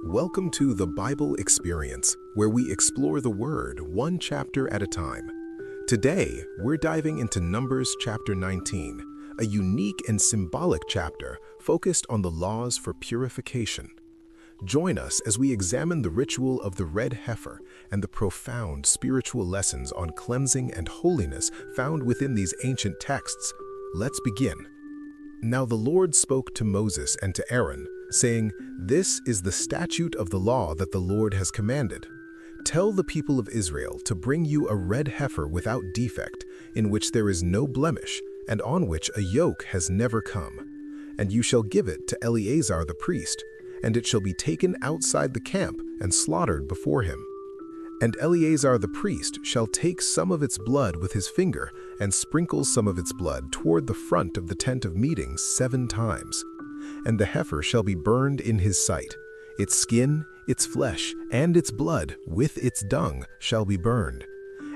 Welcome to the Bible Experience, where we explore the Word one chapter at a time. Today, we're diving into Numbers chapter 19, a unique and symbolic chapter focused on the laws for purification. Join us as we examine the ritual of the Red Heifer and the profound spiritual lessons on cleansing and holiness found within these ancient texts. Let's begin. Now the Lord spoke to Moses and to Aaron, saying, "This is the statute of the law that the Lord has commanded. Tell the people of Israel to bring you a red heifer without defect, in which there is no blemish, and on which a yoke has never come. And you shall give it to Eleazar the priest, and it shall be taken outside the camp and slaughtered before him. And Eleazar the priest shall take some of its blood with his finger and sprinkle some of its blood toward the front of the tent of meetings 7 times. And the heifer shall be burned in his sight. Its skin, its flesh, and its blood, with its dung, shall be burned.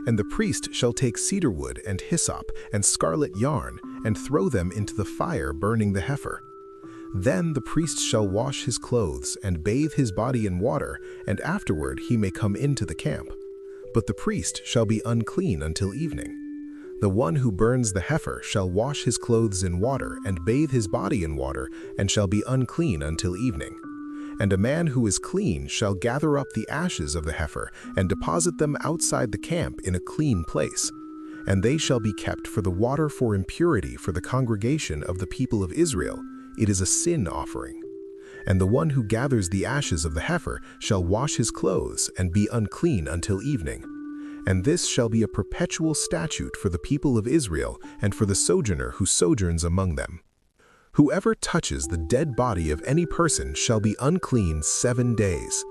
And the priest shall take cedar wood and hyssop and scarlet yarn and throw them into the fire burning the heifer. Then the priest shall wash his clothes and bathe his body in water, and afterward he may come into the camp. But the priest shall be unclean until evening. The one who burns the heifer shall wash his clothes in water and bathe his body in water, and shall be unclean until evening. And a man who is clean shall gather up the ashes of the heifer and deposit them outside the camp in a clean place. And they shall be kept for the water for impurity for the congregation of the people of Israel. It is a sin offering. And the one who gathers the ashes of the heifer shall wash his clothes and be unclean until evening. And this shall be a perpetual statute for the people of Israel and for the sojourner who sojourns among them. Whoever touches the dead body of any person shall be unclean 7 days.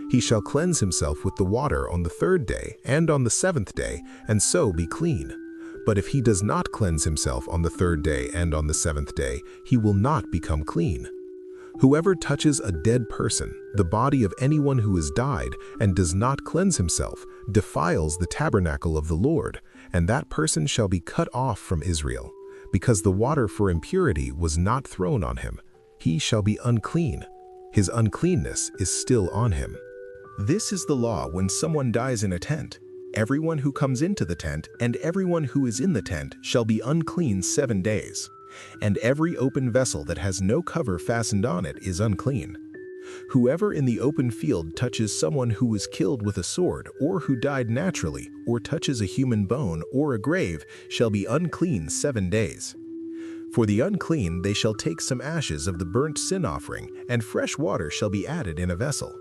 He shall cleanse himself with the water on the 3rd day and on the 7th day, and so be clean. But if he does not cleanse himself on the 3rd day and on the 7th day, he will not become clean. Whoever touches a dead person, the body of anyone who has died, and does not cleanse himself, defiles the tabernacle of the Lord, and that person shall be cut off from Israel. Because the water for impurity was not thrown on him, he shall be unclean. His uncleanness is still on him. This is the law when someone dies in a tent. Everyone who comes into the tent and everyone who is in the tent shall be unclean 7 days. And every open vessel that has no cover fastened on it is unclean. Whoever in the open field touches someone who was killed with a sword, or who died naturally, or touches a human bone or a grave, shall be unclean 7 days. For the unclean they shall take some ashes of the burnt sin offering, and fresh water shall be added in a vessel.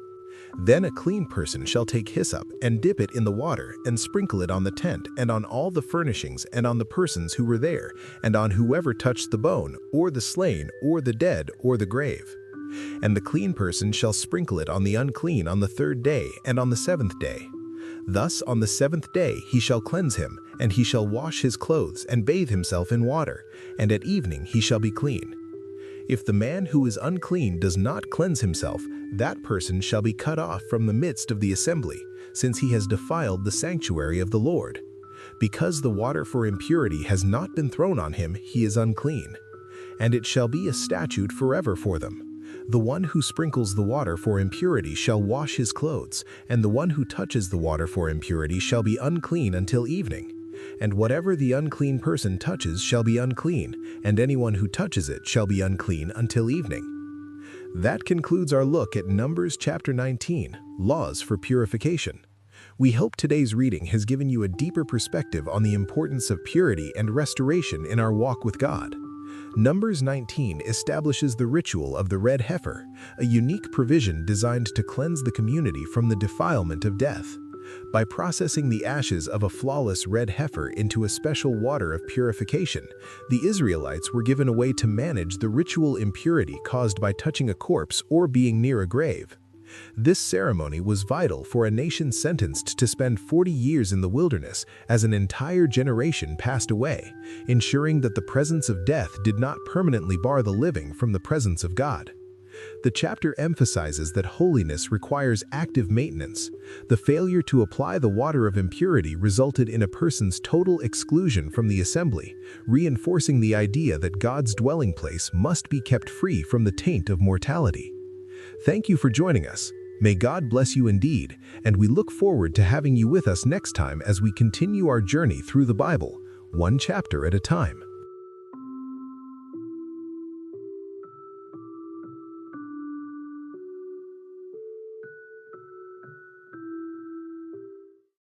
Then a clean person shall take hyssop and dip it in the water and sprinkle it on the tent and on all the furnishings and on the persons who were there, and on whoever touched the bone, or the slain, or the dead, or the grave. And the clean person shall sprinkle it on the unclean on the 3rd day and on the 7th day. Thus on the 7th day he shall cleanse him, and he shall wash his clothes and bathe himself in water, and at evening he shall be clean. If the man who is unclean does not cleanse himself, that person shall be cut off from the midst of the assembly, since he has defiled the sanctuary of the Lord. Because the water for impurity has not been thrown on him, he is unclean. And it shall be a statute forever for them. The one who sprinkles the water for impurity shall wash his clothes, and the one who touches the water for impurity shall be unclean until evening. And whatever the unclean person touches shall be unclean, and anyone who touches it shall be unclean until evening." That concludes our look at Numbers chapter 19, Laws for Purification. We hope today's reading has given you a deeper perspective on the importance of purity and restoration in our walk with God. Numbers 19 establishes the ritual of the red heifer, a unique provision designed to cleanse the community from the defilement of death. By processing the ashes of a flawless red heifer into a special water of purification, the Israelites were given a way to manage the ritual impurity caused by touching a corpse or being near a grave. This ceremony was vital for a nation sentenced to spend 40 years in the wilderness as an entire generation passed away, ensuring that the presence of death did not permanently bar the living from the presence of God. The chapter emphasizes that holiness requires active maintenance. The failure to apply the water of impurity resulted in a person's total exclusion from the assembly, reinforcing the idea that God's dwelling place must be kept free from the taint of mortality. Thank you for joining us. May God bless you indeed, and we look forward to having you with us next time as we continue our journey through the Bible, one chapter at a time.